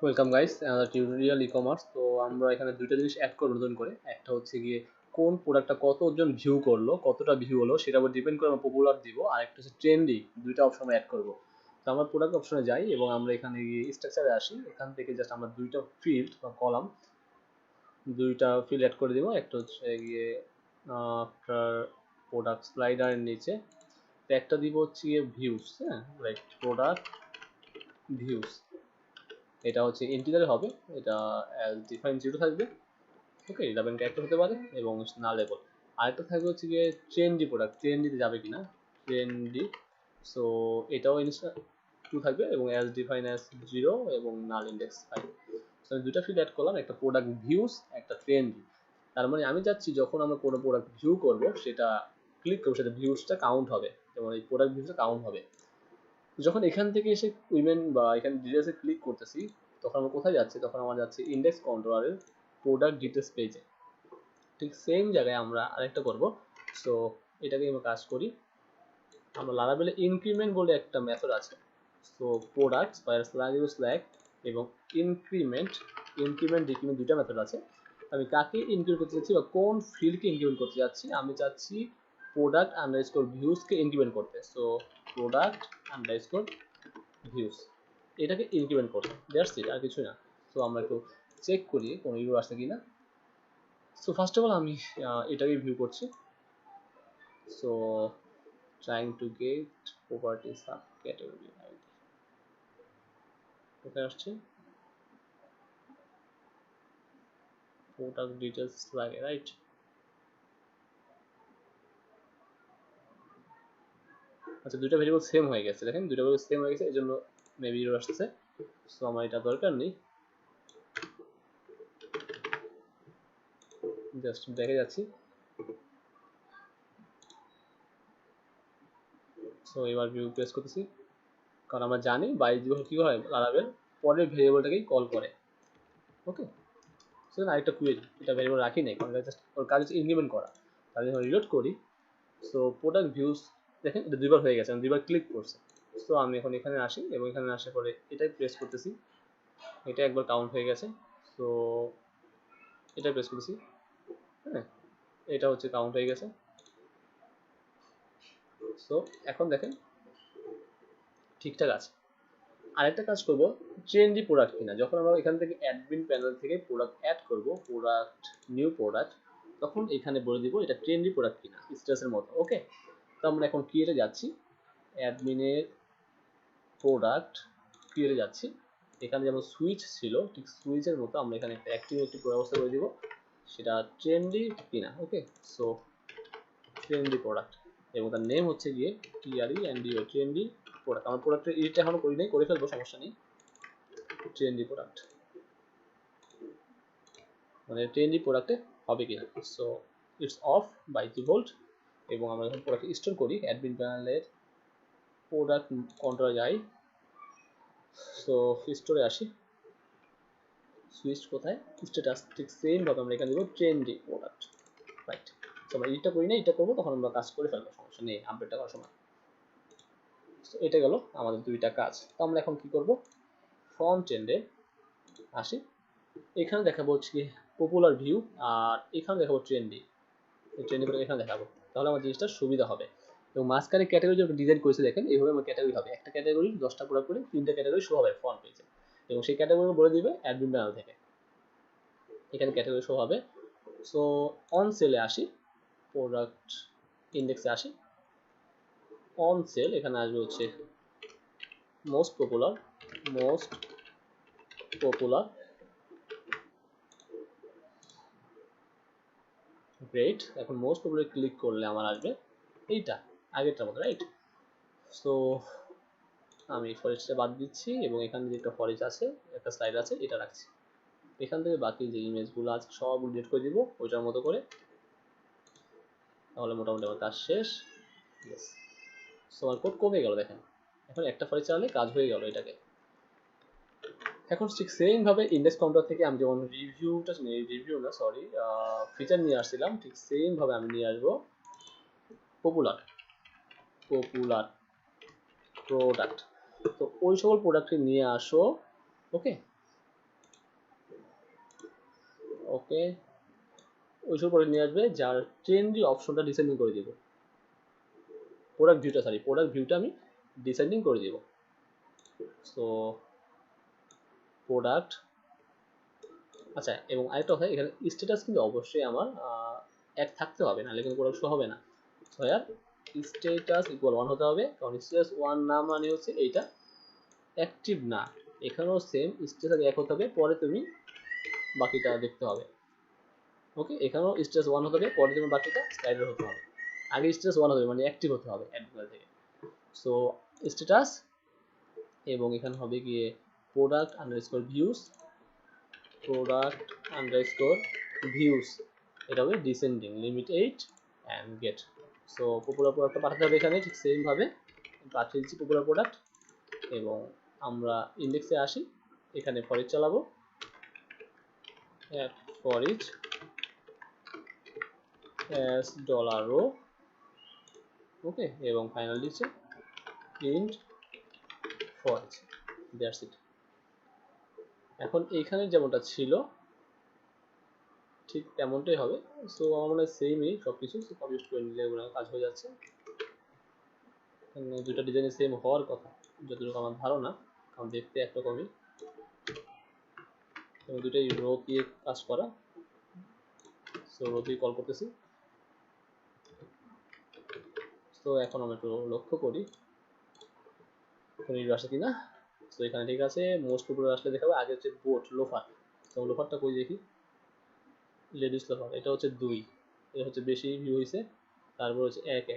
Welcome guys tutorial e-commerce. তো আমরা এখানে দুইটা জিনিস অ্যাড করব নতুন করে। একটা হচ্ছে গিয়ে কোন প্রোডাক্টটা কতজন ভিউ করলো, কতটা ভিউ হলো সেটার উপর ডিপেন্ড করে আমরা পপুলার দিব, আর একটা হচ্ছে ট্রেন্ডি। দুইটা অপশন অ্যাড করব। তো আমরা প্রোডাক্ট অপশনে যাই এবং আমরা এখানে গিয়ে স্ট্রাকচারে আসি। এখান থেকে জাস্ট আমরা দুইটা ফিল্ড বা কলাম, দুইটা ফিল্ড অ্যাড করে দিব। একটা হচ্ছে গিয়ে আপনার প্রোডাক্ট স্লাইডারের নিচে, তো একটা দিব হচ্ছে গিয়ে ভিউস। হ্যাঁ, লাইক প্রোডাক্ট ভিউস। এটা হচ্ছে ইন্টিজারে হবে, এটা অ্যাজ ডিফাইন 0 থাকবে। ওকে, 11 ক্যারেক্টার হতে পারে এবং না লেবল। আরেকটা থাকবে হচ্ছে গিয়ে ট্রেন্ডি প্রোডাক্ট, ট্রেন্ডিতে যাবে কিনা, ট্রেন্ডি। সো এটাও ইনস্টা 2 থাকবে এবং অ্যাজ ডিফাইন অ্যাজ 0 এবং নাল ইন্ডেক্স 5। সো আমি দুটা ফিল্ড অ্যাড করলাম, একটা প্রোডাক্ট ভিউস, একটা ট্রেন্ডি। তার মানে আমি চাচ্ছি যখন আমরা কোনো প্রোডাক্ট ভিউ করব সেটা ক্লিক করবো, সেটা ভিউসটা কাউন্ট হবে, যেমন এই প্রোডাক্ট ভিউসটা কাউন্ট হবে। যখন এখান থেকে এসে উইমেন বা এখানে ডিটেলসে ক্লিক করতেছি, তখন আমরা কোথায় যাচ্ছি, তখন আমরা যাচ্ছি ইন্ডেক্স কন্ট্রোলারের প্রোডাক্ট ডিটেলস পেজে। ঠিক সেম জায়গায় আমরা আরেকটা করব। সো এটাকে আমরা কাজ করি, আমরা লারাবেলে ইনক্রিমেন্ট বলে একটা মেথড আছে। সো প্রোডাক্টস বা স্ল্যাগ এবং ইনক্রিমেন্ট, ডিক্রিমেন্ট দুইটা মেথড আছে। আমি কাকে ইনক্রিমেন্ট করতে চাচ্ছি বা কোন ফিল্ডকে ইনক্রিমেন্ট করতে যাচ্ছি, আমি চাচ্ছি প্রোডাক্ট আন্ডারস্কোর ভিউজকে ইনক্রিমেন্ট করতে। সো প্রোডাক্ট আন্ডারস্কোর ভিউস, এটাকে ইনক্রিমেন্ট করতে, দ্যাটস ইট, আর কিছু না। সো আমরা একটু চেক করি কোনো ইউর আসছে কিনা। সো ফার্স্ট অফ অল আমি এটাকে ভিউ করছি। So trying to get property subcategory ID, কোথায় আসছে, প্রোডাক্ট ডিটেলস লাগে, রাইট? আচ্ছা, দুইটা ভেরিয়েবল সেম হয়ে গেছে, দেখেন দুইটা ভেরিয়েবল সেম হয়ে গেছে, এই জন্য মেবি এরর আসছে। সো আমার এটা দরকার নেই, জাস্ট দেখে যাচ্ছি। সো এবার ভিউ প্রেস করতেছি, কারণ আমরা জানি বাই ডিফল্ট কি হয়, লারাবেল পরের ভেরিয়েবলটাকেই কল করে। ওকে, সেখানে আরেকটা কুয়েরি, এটা ভেরিয়েবল রাখি নাই কারণ জাস্ট ওর কাজ হচ্ছে ইনক্রিমেন্ট করা। তাহলে যখন রিলোড করি, সো প্রোডাক্ট ভিউস দেখেন এটা দুইবার হয়ে গেছে, আমি দুইবার ক্লিক করছি। সো আমি এখন এখানে আসি এবং এখানে আসার পরে এটাই প্রেস করতেছি, এটা একবার কাউন্ট হয়ে গেছে। সো এটা প্রেস করতেছি, হ্যাঁ এটা হচ্ছে কাউন্ট হয়ে গেছে। সো এখন দেখেন ঠিকঠাক আছে। আরেকটা কাজ করব, ট্রেন্ডি প্রোডাক্ট কিনা, যখন আমরা এখান থেকে অ্যাডমিন প্যানেল থেকে প্রোডাক্ট অ্যাড করব, প্রোডাক্ট নিউ প্রোডাক্ট, তখন এখানে বলে দিব এটা ট্রেন্ডি প্রোডাক্ট কিনা, স্ট্যাটাসের মতো। ওকে, তো আমরা এখন ক্রিয়েটে যাচ্ছি, অ্যাডমিনের প্রোডাক্ট ক্রিয়েটে যাচ্ছি। এখানে যেমন সুইচ ছিল, ঠিক সুইচের মতো আমরা এখানে একটা অ্যাক্টিভিটি ব্যবস্থা করে দিব, সেটা ট্রেন্ডি কিনা। ওকে, সো ট্রেন্ডি প্রোডাক্ট এবং তার নেম হচ্ছে গিয়ে TRENDY, ট্রেন্ডি প্রোডাক্ট। আমার প্রোডাক্টের এডিট এখনো করি নাই, করে ফেলবো, সমস্যা নেই। ট্রেন্ডি প্রোডাক্ট মানে ট্রেন্ডি প্রোডাক্টে হবে কিনা। So it's off by default. এবং আমরা যখন প্রোডাক্ট স্টোর করি, অ্যাডমিন প্যানেলের প্রোডাক্ট কন্ট্রোলে যাই, সো স্টোরে আসি, সুইচ কোথায়, স্ট্যাটাস, ঠিক সেম ভাবে আমরা এখানে দেবো ট্রেন্ডি প্রোডাক্ট, রাইট? সো আমরা এটা করি না, এটা করবো, তখন আমরা কাজ করে ফেলবো, সমস্যা নেই আপডেটটা করার সময়। তো এটা গেল আমাদের দুইটা কাজ। তো আমরা এখন কি করব, ফ্রন্ট এন্ডে আসি, এখানে দেখাবো হচ্ছে কি পপুলার ভিউ, আর এখানে দেখাবো ট্রেন্ডি। ট্রেন্ডি করে এখানে দেখাবো, তাহলে আমার জিনিসটা সুবিধা হবে। এবং মাঝখানে ক্যাটাগরি যখন ডিজাইন করেছে দেখেন, এইভাবে আমার ক্যাটাগরি হবে, একটা ক্যাটাগরি 10টা প্রোডাক্ট করে 3টা ক্যাটাগরি শো হবে ফ্রন্ট পেজে, এবং সেই ক্যাটাগরি বলে দিবে অ্যাডমিন প্যানেল থেকে, এখানে ক্যাটাগরি শো হবে। সো অন সেলে আসি, প্রোডাক্ট ইন্ডেক্সে আসি, অন সেল এখানে আসবে হচ্ছে মোস্ট পপুলার, গ্রেট। এখন মোস্ট পপুলার ক্লিক করলে আমার আসবে এইটা, আগেরটার মতো, রাইট? সো আমি ফরেস্টটা বাদ দিচ্ছি এবং এখানে যে একটা ফরেস্ট আছে, একটা স্লাইড আছে, এটা রাখছি। এখান থেকে বাকি যে ইমেজগুলো আছে সব ডিলিট করে দিব ওইটার মতো করে, তাহলে মোটামুটি আমার কাজ শেষ। ইয়েস, সো আমার কোড কমে গেল, দেখেন এখন একটা ফরেস্ট চালালে কাজ হয়ে গেল এটাকে। এখন ঠিক সেম ভাবে ইন্ডেক্স কাউন্টার থেকে আমি যেমন ফিচার নিয়ে আসছিলাম, ঠিক সেম ভাবে আমি নিয়ে আসবো পপুলার প্রোডাক্ট। তো ওই সকল প্রোডাক্টকে নিয়ে আসো। ওকে, ওকে, ওইসব পরে নিয়ে আসবে যার ট্রেন্ডি অপশনটা ডিসেন্ডিং করে দিব। প্রোডাক্ট ভিউটা আমি ডিসেন্ডিং করে দিব। সো প্রোডাক্ট, আচ্ছা, এবং আরেকটা কথা, এখানে স্ট্যাটাস কিন্তু অবশ্যই আমার এক থাকতে হবে, নাহলে কিন্তু প্রোডাক্ট শো হবে না। সো ইয়ার স্ট্যাটাস ইকুয়াল 1 হতে হবে, কারণ স্ট্যাটাস 1 না মানে হচ্ছে এইটা অ্যাক্টিভ না। এখানেও সেম, স্ট্যাটাস 1 হতে হবে, পরে তুমি বাকিটা দেখতে হবে। ওকে, এখানেও স্ট্যাটাস 1 হতে হবে, পরে তুমি বাকিটা স্লাইডার হতে হবে। আগে স্ট্যাটাস 1 হতে হবে, মানে অ্যাক্টিভ হতে হবে অ্যাডগুলো থেকে। সো স্ট্যাটাস, এবং এখানে হবে গিয়ে product underscore views, product underscore views, এটা হবে descending, limit 8 and get. So popular প্রোডাক্টটা পাঠাতে হবে এখানে, ঠিক সেম ভাবে পাঠিয়ে দিচ্ছি পপুলার প্রোডাক্ট। এবং আমরা ইন্ডেক্সে আসি, এখানে ফর ইচ চালাবো, for each as dollar row, okay, এবং ফাইনাল দিচ্ছে print for each, that's it. এখন এইখানে যেমনটা ছিল ঠিক তেমনটাই হবে। সো আমার মনে হয় সেমই সব কিছু, কপি করে নিলে কাজ হয়ে যাচ্ছে। দুটো ডিজাইন সেম হওয়ার কথা যতটুকু আমার ধারণা, কারণ দেখতে একরকমই, এবং দুটোই রো দিয়ে কাজ করা। সো রো দিয়ে কল করতেছি। তো এখন আমরা একটু লক্ষ্য করি কোনো আসে কিনা। তো এখানে ঠিক আছে, মোস্ট পপুলার আসলে দেখাবে। আগে হচ্ছে বোট, লোফার। তো লোফারটা কই দেখি, লেডিস লোফার, এটা হচ্ছে 2, এটা হচ্ছে বেশি ভিউ হয়েছে। তারপর হচ্ছে 1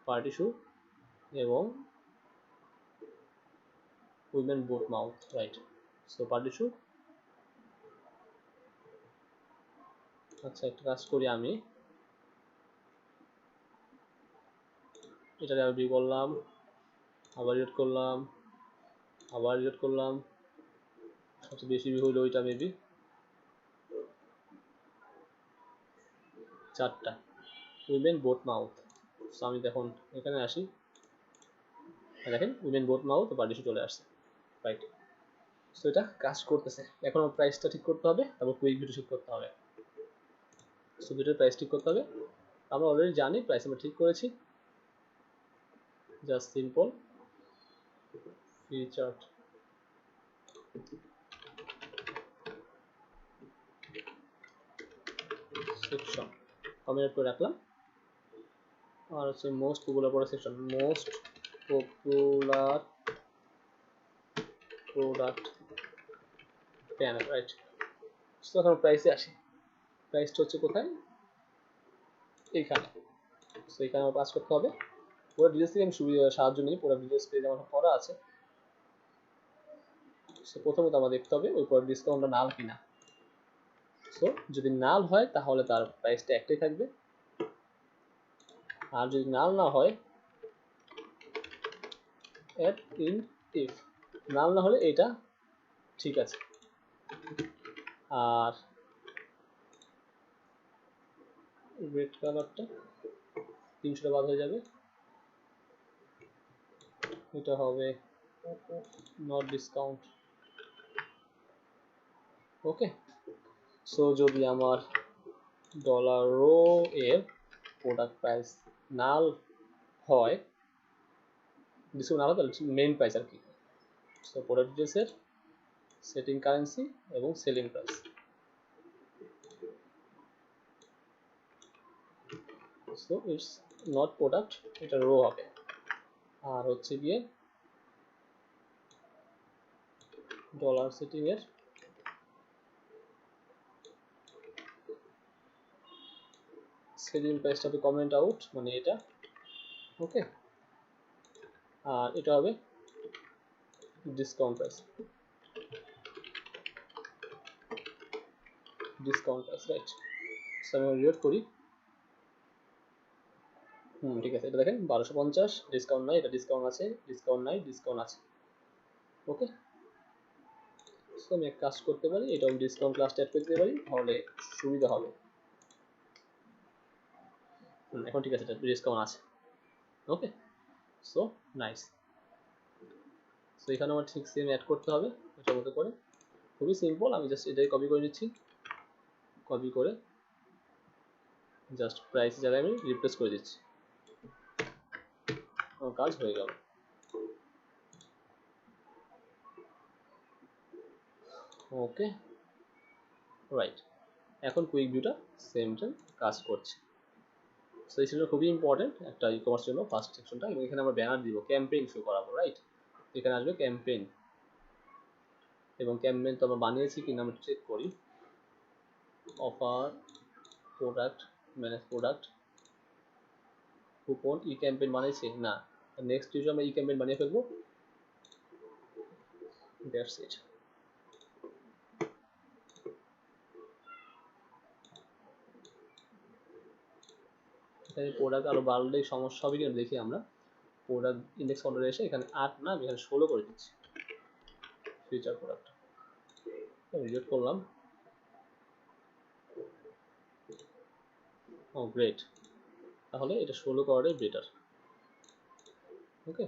পার্টি শু, এবং women boat mouth, right. So party শু। আচ্ছা, একটা কাজ করি, আমি এটা ভিউ করলাম, আবার রিড করলাম, আবার রিড করলাম, সবচেয়ে বেশি ভিউ হইলো ওইটা মেবি 4টা, উইমেন বোট মাউথ। সো আমি দেখুন এখানে আসি, দেখেন উইমেন বোট মাউথ পার্টি শু চলে আসছে, রাইট। সো এটা কাজ করতেছে। এখন আমার প্রাইসটা ঠিক করতে হবে, তারপর কুইক ভিডিও ঠিক করতে হবে। সো ভিডিওর প্রাইস ঠিক করতে হবে, আমরা অলরেডি জানি প্রাইস আমরা ঠিক করেছি, just simple free chart, section comment করে রাখলাম। আর হচ্ছে most popular product section, most popular product panel, right. So এখন প্রাইসে আসি, প্রাইসটা হচ্ছে কোথায়, এইখানে। সো এখানে আমার কাজ করতে হবে, পুরো ডিটেলস থেকে আমি সাহায্য নিই, পুরো ডিটেলস পেজ আমার করা আছে। সো প্রথমত আমার দেখতে হবে ওই প্রোডাক্ট ডিসকাউন্টটা নাল কিনা। সো যদি নাল হয় তাহলে তার প্রাইসটা একটাই থাকবে, আর যদি নাল না হয়, অ্যাড ইন ইফ, নাল না হলে এটা ঠিক আছে, আর রেড কালারটা 300 বাদ হয়ে যাবে, এটা হবে নট ডিসকাউন্ট, ওকে। সো যদি আমার ডলার রো এর প্রোডাক্ট প্রাইস নাল হয়, ডিসকাউন্ট না হয় তাহলে মেইন প্রাইস আর কি। সো প্রোডাক্ট ডিটেলসের সেটিং কারেন্সি এবং selling price, so it's not product, এটা রো হবে। আর হচ্ছে গিয়ে ডলার সেটিং এর সেলিং প্রাইসটা হবে কমেন্ট আউট, মানে এটা, ওকে। আর এটা হবে ডিসকাউন্ট প্রাইস, রাইট। সো আমি রিড করি, ঠিক আছে, এটা দেখেন 1250, ডিসকাউন্ট নাই, এটা ডিসকাউন্ট আছে, ডিসকাউন্ট নাই, ডিসকাউন্ট আছে, ওকে। সো আমি এক কাজ করতে পারি, এটা আমি ডিসকাউন্ট ক্লাসটা অ্যাড করতে পারি, তাহলে সুবিধা হবে। এখন ঠিক আছে, এটা ডিসকাউন্ট আছে, ওকে। So nice. সো এখানে আমার ঠিক সেম অ্যাড করতে হবে এটার মতো করে, খুবই সিম্পল, আমি জাস্ট এটাই কপি করে নিচ্ছি, কপি করে জাস্ট প্রাইস জায়গায় আমি রিপ্লেস করে দিচ্ছি, আমার কাজ হয়ে গেল। ওকে রাইট, এখন কুইক ভিউটা সেম কাজ করছে। সো এই সেকশন খুবই ইম্পর্টেন্ট একটা ই কমার্স জন্য, ফার্স্ট সেকশনটা। এবং এখানে আমরা ব্যানার দিব, ক্যাম্পেইন শো করাবো, রাইট? এখানে আসবে ক্যাম্পেইন, এবং ক্যাম্পেইন তো আমরা বানিয়েছি কিনা আমরা চেক করি। Offer, product, manage product, coupon, e campaign বানিয়েছি না, নেক্সট টিউজডে আমরা ই ক্যাম্পেইন বানিয়ে ফেলবো। That's it. এখানে প্রোডাক্ট আরো বাড়লেই সমস্যা হবে কিনা দেখি আমরা। প্রোডাক্ট ইন্ডেক্স অর্ডারে এসে এখানে 8 না, আমি এখানে 16 করে দিচ্ছি ফিচার প্রোডাক্ট, রিজেক্ট করলাম। ও গ্রেট, তাহলে এটা 16 করাটাই বেটার। ওকে,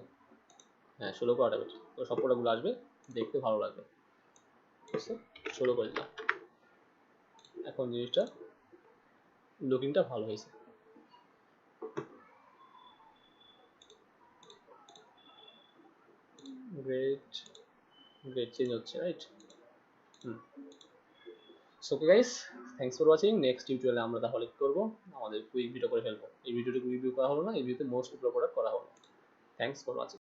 হ্যাঁ 16 করাটা বেটার, তো সব প্রোডাক্টগুলো আসবে, দেখতে ভালো লাগবে। 16 করে দিলাম, এখন জিনিসটা লুকিংটা ভালো হয়েছে। গ্রেট, গ্রেট চেঞ্জ হচ্ছে, right? So okay guys, thanks for watching. Next টিউটোরিয়ালে আমরা তাহলে কি করবো, আমাদের কুইক ভিডিও করে ফেলবো। এই ভিডিওটা কুইক ভিডিও করা হলো না, এই ভিডিওতে মোস্ট প্রোডাক্ট করা হলো। Thanks for watching.